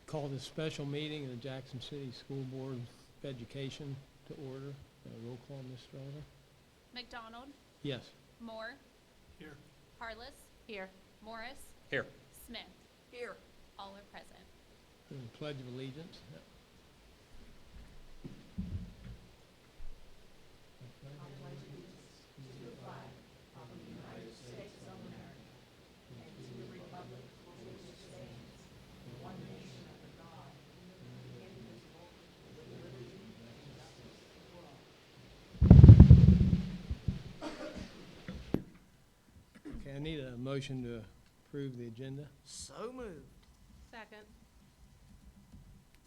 Call this special meeting of the Jackson City School Board of Education to order. Roll call, Ms. Strother. McDonald, Yes. Moore, Here. Harless, Here. Morris, Here. Smith. Here. All are present. And Pledge of Allegiance. Okay, I need a motion to approve the agenda. So moved. Second.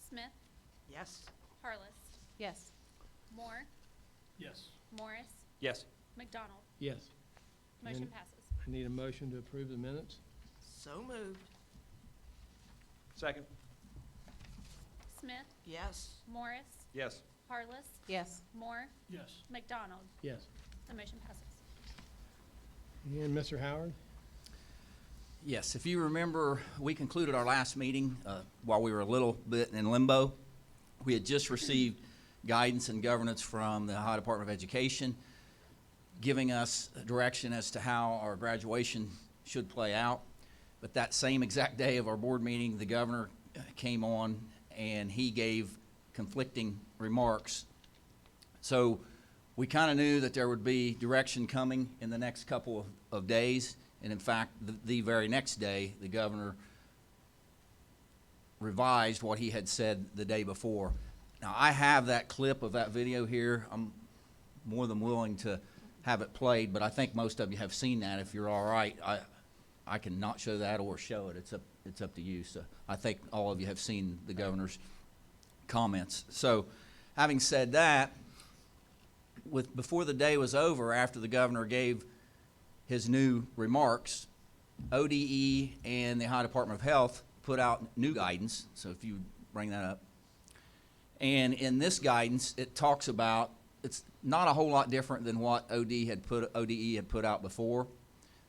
Smith, Yes. Harless, Yes. Moore, Yes. Morris, Yes. McDonald. Yes. Motion And passes. I need a motion to approve the minutes. So moved. Second. Smith, Yes. Morris, Yes. Harless, Yes. Moore, Yes. McDonald. Yes. The motion passes. And Mr. Howard? Yes, if you remember, we concluded our last meeting while we were a little bit in limbo. We had just received guidance and governance from the Ohio Department of Education, giving us direction as to how our graduation should play out. But that same exact day of our board meeting, the governor came on and he gave conflicting remarks. So we kind of knew that there would be direction coming in the next couple of days. And in fact, the very next day, the governor revised what he had said the day before. Now, I have that clip of that video here. I'm more than willing to have it played, but I think most of you have seen that. If you're all right, I can not show that or show it. It's up to you. So I think all of you have seen the governor's comments. So having said that, before the day was over, after the governor gave his new remarks, ODE and the Ohio Department of Health put out new guidance. So if you bring that up. And in this guidance, it talks about, it's not a whole lot different than what ODE had put out before,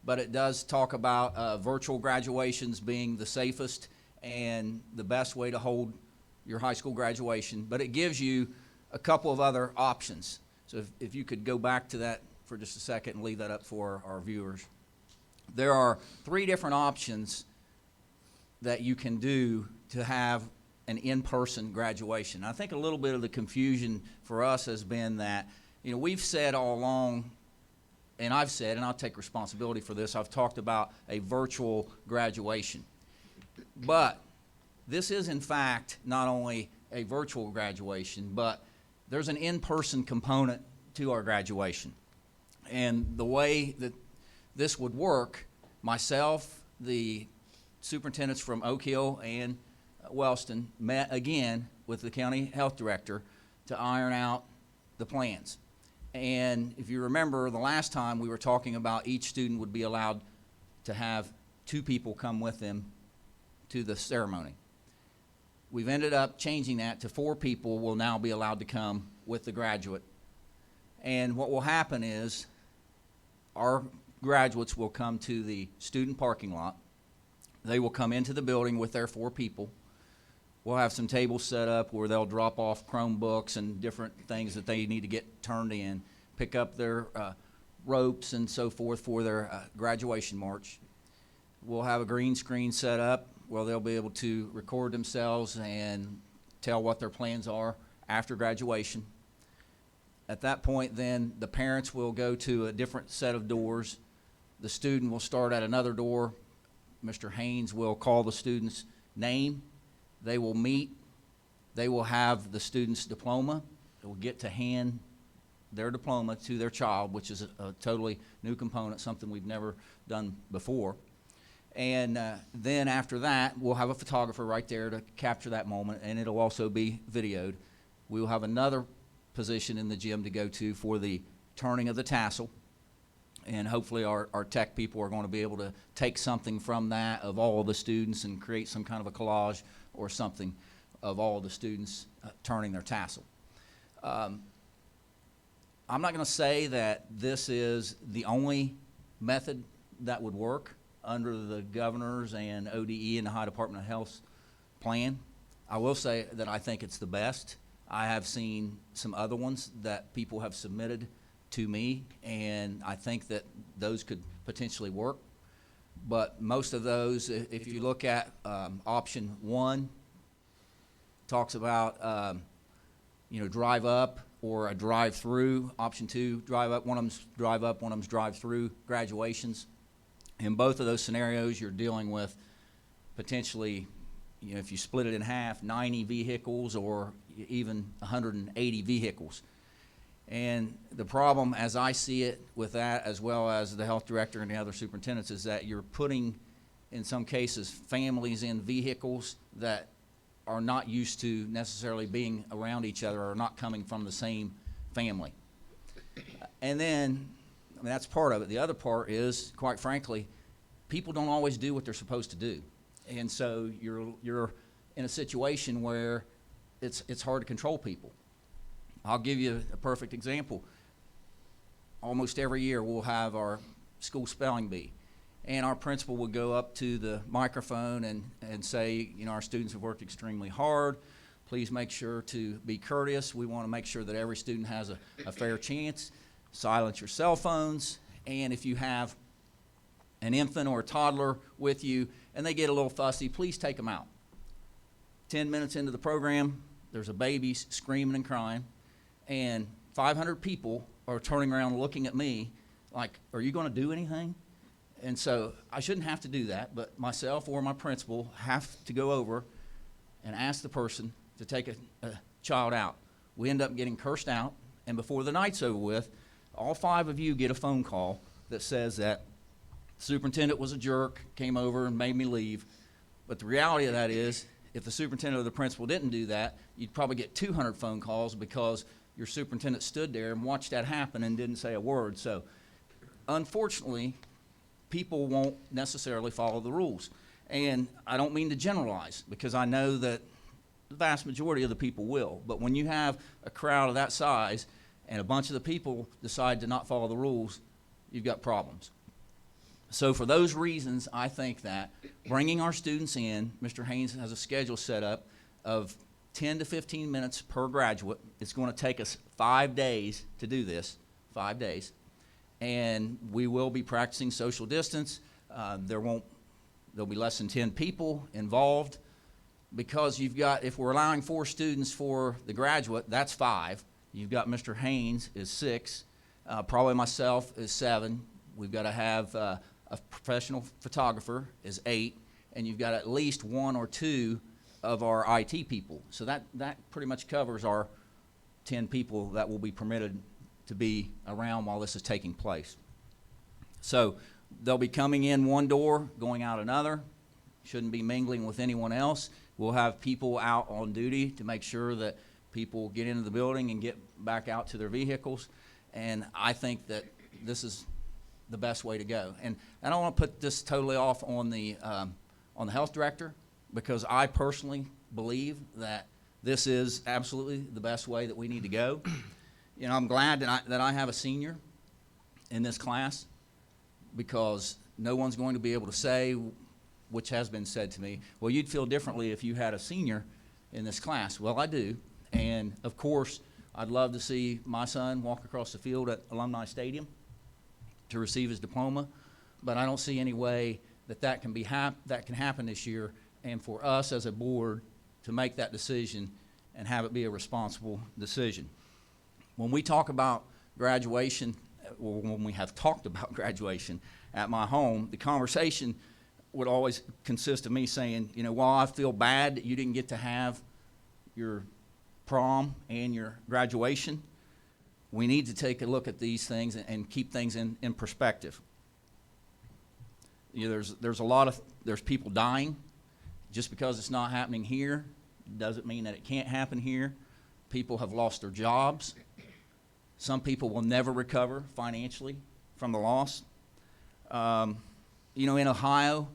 but it does talk about virtual graduations being the safest and the best way to hold your high school graduation. But it gives you a couple of other options. So if you could go back to that for just a second and leave that up for our viewers. There are 3 different options that you can do to have an in-person graduation. I think a little bit of the confusion for us has been that, we've said all along, and I've said, and I'll take responsibility for this, I've talked about a virtual graduation. But this is, in fact, not only a virtual graduation, but there's an in-person component to our graduation. And the way that this would work, myself, the superintendents from Oak Hill and Wellston met again with the county health director to iron out the plans. And if you remember, the last time we were talking about each student would be allowed to have 2 people come with them to the ceremony. We've ended up changing that to 4 people will now be allowed to come with the graduate. And what will happen is our graduates will come to the student parking lot. They will come into the building with their 4 people. We'll have some tables set up where they'll drop off Chromebooks and different things that they need to get turned in, pick up their ropes and so forth for their graduation march. We'll have a green screen set up where they'll be able to record themselves and tell what their plans are after graduation. At that point, then, the parents will go to a different set of doors. The student will start at another door. Mr. Haynes will call the student's name. They will meet. They will have the student's diploma. They will get to hand their diploma to their child, which is a totally new component, something we've never done before. And then after that, we'll have a photographer right there to capture that moment, and it'll also be videoed. We will have another position in the gym to go to for the turning of the tassel, and hopefully our tech people are going to be able to take something from that of all of the students and create some kind of a collage or something of all of the students turning their tassel. I'm not going to say that this is the only method that would work under the governor's and ODE and the Ohio Department of Health's plan. I will say that I think it's the best. I have seen some other ones that people have submitted to me, and I think that those could potentially work. But most of those, if you look at option one, talks about drive up or a drive through. Option two, drive up. One of them's drive up, one of them's drive through graduations. In both of those scenarios, you're dealing with potentially, if you split it in half, 90 vehicles or even 180 vehicles. And the problem, as I see it with that, as well as the health director and the other superintendents, is that you're putting, in some cases, families in vehicles that are not used to necessarily being around each other or not coming from the same family. And then, that's part of it. The other part is, quite frankly, people don't always do what they're supposed to do. And so you're in a situation where it's hard to control people. I'll give you a perfect example. Almost every year we'll have our school spelling bee, and our principal would go up to the microphone and say, our students have worked extremely hard. Please make sure to be courteous. We want to make sure that every student has a fair chance. Silence your cell phones, and if you have an infant or a toddler with you and they get a little fussy, please take them out. 10 minutes into the program, there's a baby screaming and crying, and 500 people are turning around looking at me like, are you going to do anything? And so I shouldn't have to do that, but myself or my principal have to go over and ask the person to take a child out. We end up getting cursed out, and before the night's over with, all 5 of you get a phone call that says that the superintendent was a jerk, came over and made me leave. But the reality of that is, if the superintendent or the principal didn't do that, you'd probably get 200 phone calls because your superintendent stood there and watched that happen and didn't say a word. So, unfortunately, people won't necessarily follow the rules. And I don't mean to generalize, because I know that the vast majority of the people will. But when you have a crowd of that size and a bunch of the people decide to not follow the rules, you've got problems. So for those reasons, I think that bringing our students in, Mr. Haynes has a schedule set up of 10 to 15 minutes per graduate. It's going to take us 5 days to do this, 5 days. And we will be practicing social distance. There'll be less than 10 people involved, because you've got, if we're allowing 4 students for the graduate, that's 5. You've got Mr. Haynes is 6, probably myself is 7. We've got to have a professional photographer is 8, and you've got at least 1 or 2 of our IT people. So that pretty much covers our 10 people that will be permitted to be around while this is taking place. So they'll be coming in one door, going out another. Shouldn't be mingling with anyone else. We'll have people out on duty to make sure that people get into the building and get back out to their vehicles. And I think that this is the best way to go. And I don't want to put this totally off on the health director, because I personally believe that this is absolutely the best way that we need to go. I'm glad that I have a senior in this class, because no one's going to be able to say, which has been said to me, well, you'd feel differently if you had a senior in this class. Well, I do. And of course, I'd love to see my son walk across the field at Alumni Stadium to receive his diploma, but I don't see any way that can happen this year, and for us as a board to make that decision and have it be a responsible decision. When we talk about graduation, or when we have talked about graduation at my home, the conversation would always consist of me saying, while I feel bad that you didn't get to have your prom and your graduation, we need to take a look at these things and keep things in perspective. There's people dying. Just because it's not happening here doesn't mean that it can't happen here. People have lost their jobs. Some people will never recover financially from the loss. In Ohio,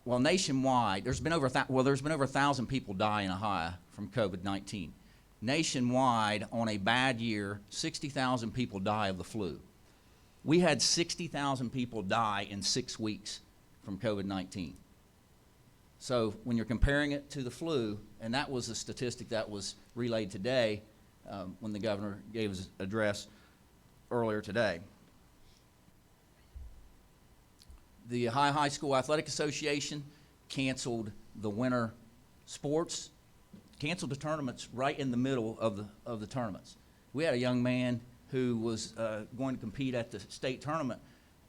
nationwide, there's been over 1,000 people die in Ohio from COVID-19. Nationwide, on a bad year, 60,000 people die of the flu. We had 60,000 people die in 6 weeks from COVID-19. So when you're comparing it to the flu, and that was a statistic that was relayed today when the governor gave his address earlier today. The High School Athletic Association canceled the winter sports, canceled the tournaments right in the middle of the tournaments. We had a young man who was going to compete at the state tournament,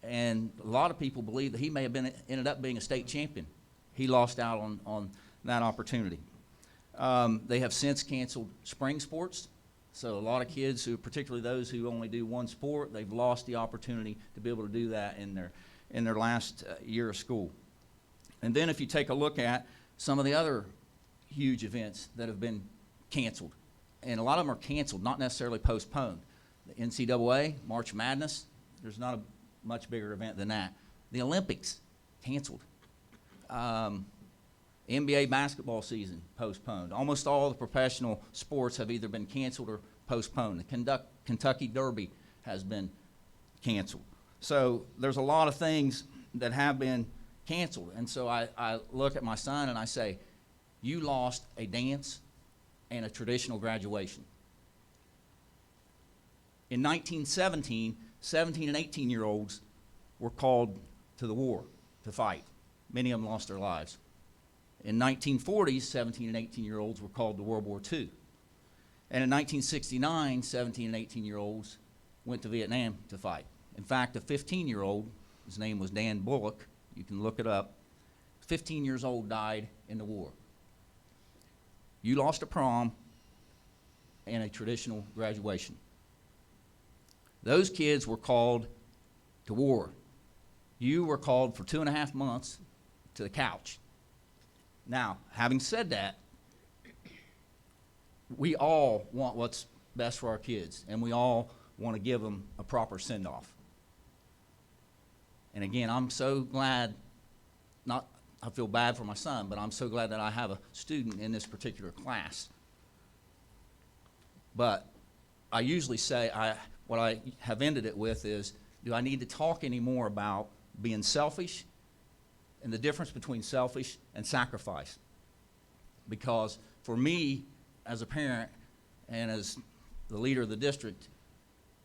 and a lot of people believe that he may have ended up being a state champion. He lost out on that opportunity. They have since canceled spring sports, so a lot of kids, particularly those who only do one sport, they've lost the opportunity to be able to do that in their last year of school. And then if you take a look at some of the other huge events that have been canceled, and a lot of them are canceled, not necessarily postponed. The NCAA, March Madness, there's not a much bigger event than that. The Olympics, canceled. NBA basketball season, postponed. Almost all the professional sports have either been canceled or postponed. The Kentucky Derby has been canceled. So there's a lot of things that have been canceled. And so I look at my son and I say, you lost a dance and a traditional graduation. In 1917, 17 and 18-year-olds were called to the war to fight. Many of them lost their lives. In 1940s, 17 and 18-year-olds were called to World War II. And in 1969, 17 and 18-year-olds went to Vietnam to fight. In fact, a 15-year-old, his name was Dan Bullock, you can look it up, 15 years old, died in the war. You lost a prom and a traditional graduation. Those kids were called to war. You were called for 2.5 months to the couch. Now, having said that, we all want what's best for our kids, and we all want to give them a proper send-off. And again, I'm so glad, I feel bad for my son, but I'm so glad that I have a student in this particular class. But I usually say, what I have ended it with is, do I need to talk any more about being selfish and the difference between selfish and sacrifice? Because for me, as a parent and as the leader of the district,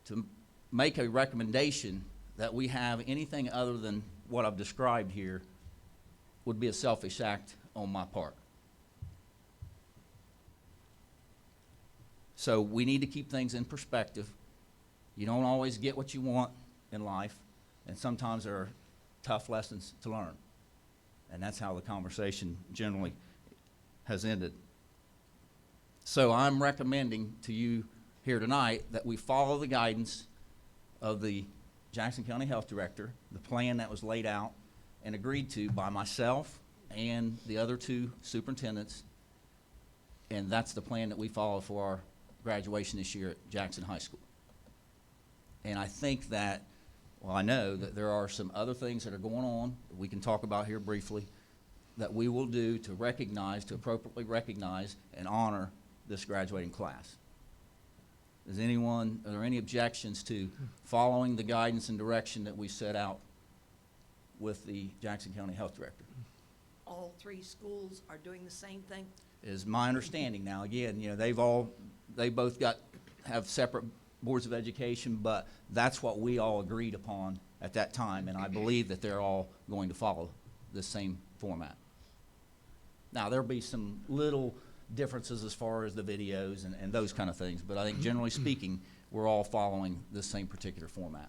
to make a recommendation that we have anything other than what I've described here would be a selfish act on my part. So we need to keep things in perspective. You don't always get what you want in life, and sometimes there are tough lessons to learn. And that's how the conversation generally has ended. So I'm recommending to you here tonight that we follow the guidance of the Jackson County Health Director, the plan that was laid out and agreed to by myself and the other two superintendents, and that's the plan that we follow for our graduation this year at Jackson High School. And I think that, well, I know that there are some other things that are going on that we can talk about here briefly that we will do to appropriately recognize and honor this graduating class. Are there any objections to following the guidance and direction that we set out with the Jackson County Health Director? All 3 schools are doing the same thing? Is my understanding. Now, again, they both have separate boards of education, but that's what we all agreed upon at that time, and I believe that they're all going to follow the same format. Now, there'll be some little differences as far as the videos and those kind of things, but I think generally speaking, we're all following the same particular format.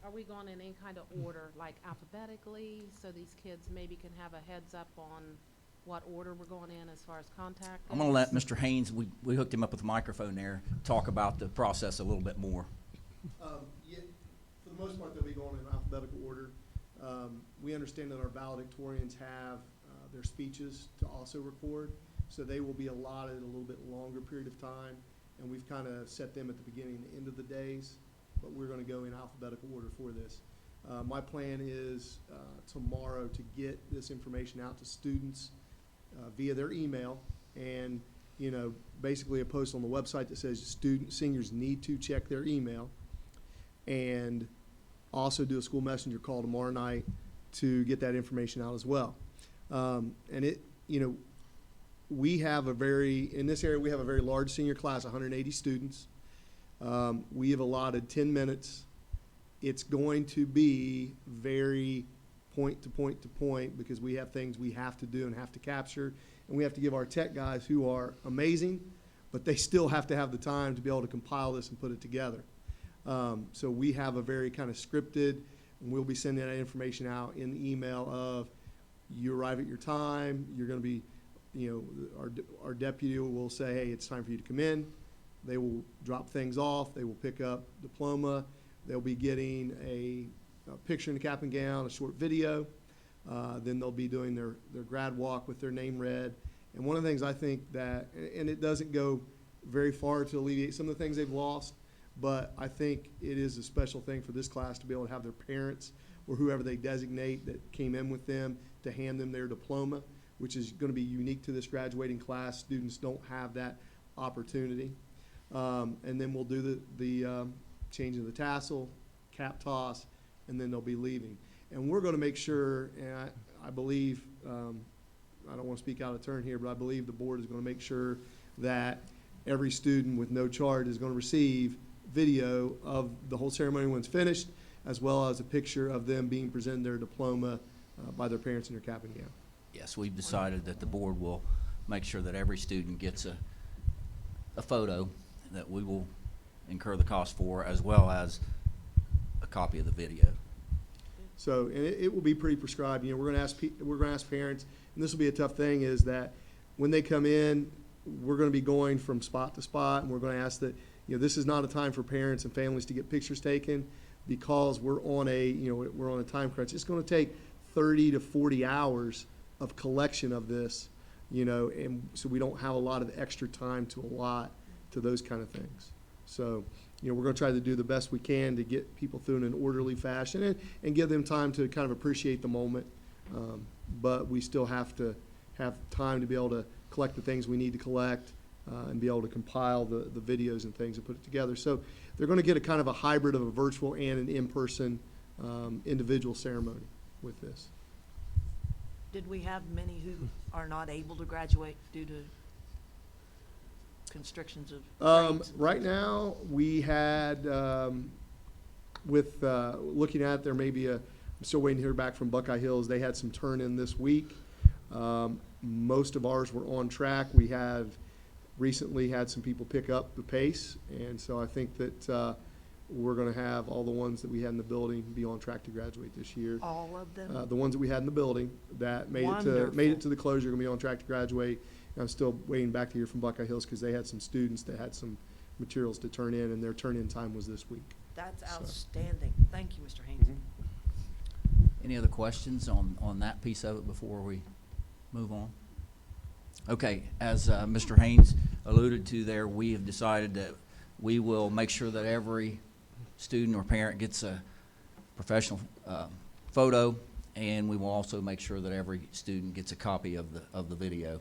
Are we going in any kind of order, like alphabetically, so these kids maybe can have a heads up on what order we're going in as far as contact? I'm going to let Mr. Haynes, we hooked him up with a microphone there, talk about the process a little bit more. Yeah, for the most part, they'll be going in alphabetical order. We understand that our valedictorians have their speeches to also record, so they will be allotted a little bit longer period of time, and we've kind of set them at the beginning and the end of the days, but we're going to go in alphabetical order for this. My plan is tomorrow to get this information out to students via their email, and basically a post on the website that says seniors need to check their email, and also do a school messenger call tomorrow night to get that information out as well. And we have in this area, we have a very large senior class, 180 students. We have allotted 10 minutes. It's going to be very point to point to point because we have things we have to do and have to capture. And we have to give our tech guys, who are amazing, but they still have to have the time to be able to compile this and put it together. So we have a very kind of scripted, and we'll be sending that information out in the email of you arrive at your time, you're going to be, our deputy will say, hey, it's time for you to come in. They will drop things off. They will pick up diploma. They'll be getting a picture in the cap and gown, a short video. Then they'll be doing their grad walk with their name read. And one of the things I think that, and it doesn't go very far to alleviate some of the things they've lost, but I think it is a special thing for this class to be able to have their parents or whoever they designate that came in with them to hand them their diploma, which is going to be unique to this graduating class. Students don't have that opportunity. And then we'll do the change of the tassel, cap toss, and then they'll be leaving. And we're going to make sure, and I believe, I don't want to speak out of turn here, but I believe the board is going to make sure that every student with no charge is going to receive video of the whole ceremony when it's finished, as well as a picture of them being presented their diploma by their parents in their cap and gown. Yes, we've decided that the board will make sure that every student gets a photo that we will incur the cost for, as well as a copy of the video. So, and it will be pretty prescribed. We're going to ask parents, and this will be a tough thing, is that when they come in, we're going to be going from spot to spot, and we're going to ask that, this is not a time for parents and families to get pictures taken because we're on a time crunch. It's going to take 30 to 40 hours of collection of this, and so we don't have a lot of extra time to allot to those kind of things. So, we're going to try to do the best we can to get people through in an orderly fashion and give them time to kind of appreciate the moment. But we still have to have time to be able to collect the things we need to collect and be able to compile the videos and things and put it together. So they're going to get a kind of a hybrid of a virtual and an in-person individual ceremony with this. Did we have many who are not able to graduate due to constrictions of grades? Right now, we had, looking at, there may be I'm still waiting to hear back from Buckeye Hills. They had some turn-in this week. Most of ours were on track. We have recently had some people pick up the pace, and so I think that we're going to have all the ones that we had in the building be on track to graduate this year. All of them? The ones that we had in the building that made Wonderful. it to the closure are going to be on track to graduate. And I'm still waiting back to hear from Buckeye Hills because they had some students that had some materials to turn in, and their turn-in time was this week. That's So. Outstanding. Thank you, Mr. Haynes. Any other questions on that piece of it before we move on? Okay, as Mr. Haynes alluded to there, we have decided that we will make sure that every student or parent gets a professional photo, and we will also make sure that every student gets a copy of the video.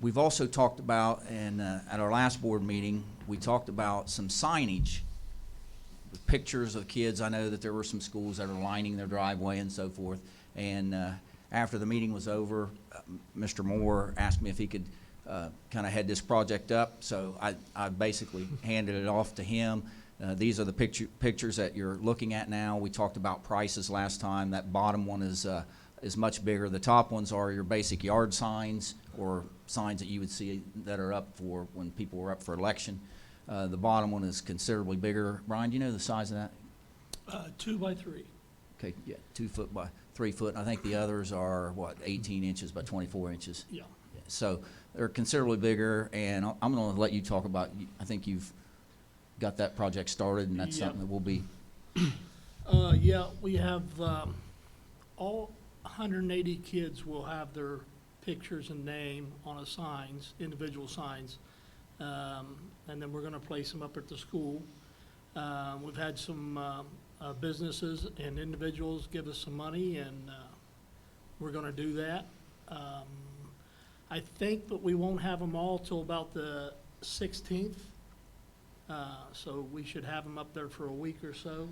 We've also talked about, and at our last board meeting, we talked about some signage, with pictures of kids. I know that there were some schools that are lining their driveway and so forth. And after the meeting was over, Mr. Moore asked me if he could kind of head this project up. So I basically handed it off to him. These are the pictures that you're looking at now. We talked about prices last time. That bottom one is much bigger. The top ones are your basic yard signs or signs that you would see that are up for when people were up for election. The bottom one is considerably bigger. Brian, do you know the size of that? 2 by 3. Okay, yeah, 2 foot by 3 foot. I think the others are, 18 inches by 24 inches. Yeah. So they're considerably bigger, and I'm going to let you talk about, I think you've got that project started, and that's Yeah. something that will be, Yeah, we have all 180 kids will have their pictures and name on a signs, individual signs, and then we're going to place them up at the school. We've had some businesses and individuals give us some money, and we're going to do that. I think that we won't have them all till about the 16th, so we should have them up there for a week or so.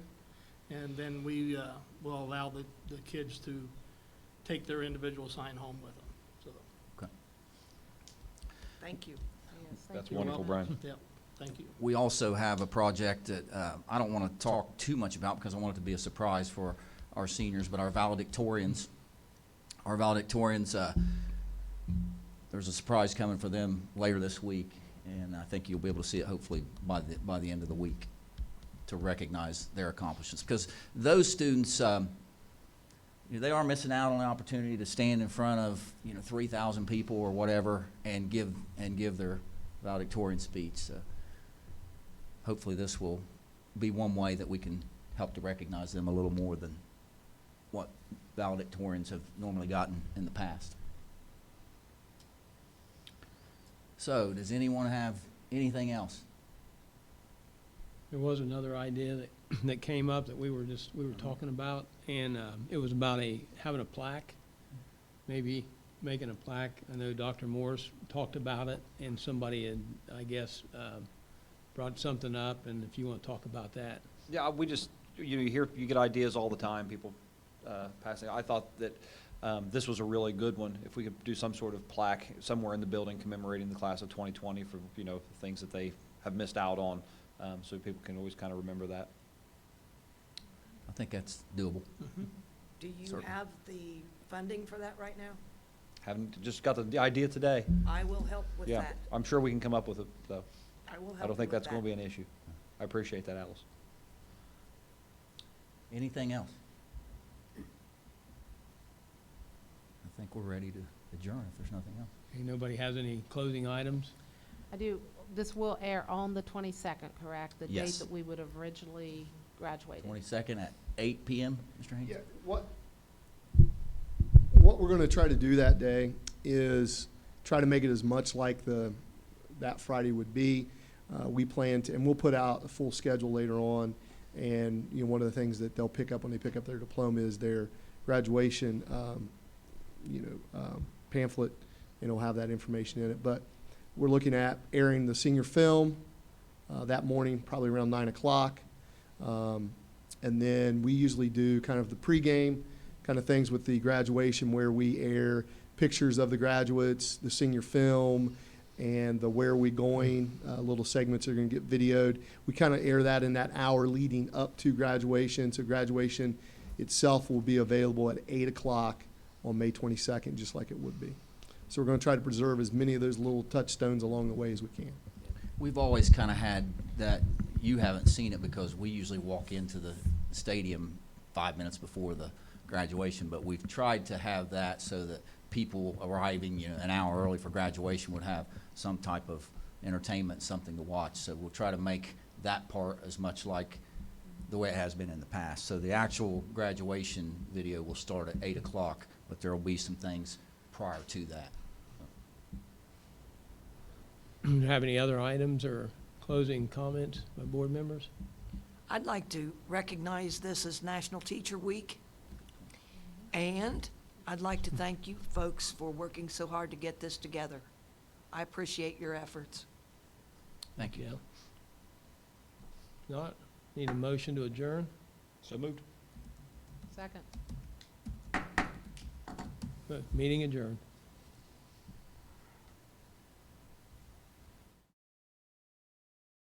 And then we will allow the kids to take their individual sign home with them, so. Thank you. Yes, thank That's you. wonderful, Brian. Yep, thank you. We also have a project that I don't want to talk too much about because I want it to be a surprise for our seniors, but our valedictorians, there's a surprise coming for them later this week, and I think you'll be able to see it hopefully by the end of the week to recognize their accomplishments. Because those students, they are missing out on the opportunity to stand in front of 3,000 people or whatever and give their valedictorian speech. So hopefully this will be one way that we can help to recognize them a little more than what valedictorians have normally gotten in the past. So, does anyone have anything else? There was another idea that came up that we were talking about, and it was about having a plaque, maybe making a plaque. I know Dr. Morris talked about it, and somebody had, I guess, brought something up, and if you want to talk about that. Yeah, we just, you get ideas all the time, people passing. I thought that this was a really good one. If we could do some sort of plaque somewhere in the building commemorating the class of 2020 for, the things that they have missed out on, so people can always kind of remember that. I think that's doable. Do you Certainly. have the funding for that right now? Haven't, just got the idea today. I will help with Yeah, that. I'm sure we can come up with it, though. I will help I don't think you with that's going to that. be an issue. I appreciate that, Alice. Anything else? I think we're ready to adjourn if there's nothing else. Okay, nobody has any closing items? I do, this will air on the 22nd, correct? The date Yes. that we would have originally graduated. 22nd at 8 p.m., Mr. Haynes? Yeah, what we're gonna try to do that day is try to make it as much like that Friday would be. We plan to, and we'll put out a full schedule later on, and, one of the things that they'll pick up when they pick up their diploma is their graduation, pamphlet, and it'll have that information in it. But we're looking at airing the senior film that morning, probably around 9 o'clock. And then we usually do kind of the pregame kind of things with the graduation, where we air pictures of the graduates, the senior film, and the where are we going, little segments are going to get videoed. We kind of air that in that hour leading up to graduation. So graduation itself will be available at 8 o'clock on May 22nd, just like it would be. So we're going to try to preserve as many of those little touchstones along the way as we can. We've always kind of had that. You haven't seen it because we usually walk into the stadium 5 minutes before the graduation, but we've tried to have that so that people arriving, an hour early for graduation would have some type of entertainment, something to watch. So we'll try to make that part as much like the way it has been in the past. So the actual graduation video will start at 8 o'clock, but there will be some things prior to that. Do you have any other items or closing comments by board members? I'd like to recognize this as National Teacher Week. And I'd like to thank you folks for working so hard to get this together. I appreciate your efforts. Thank you. Yeah. Not, need a motion to adjourn? So moved. Second. Meeting adjourned.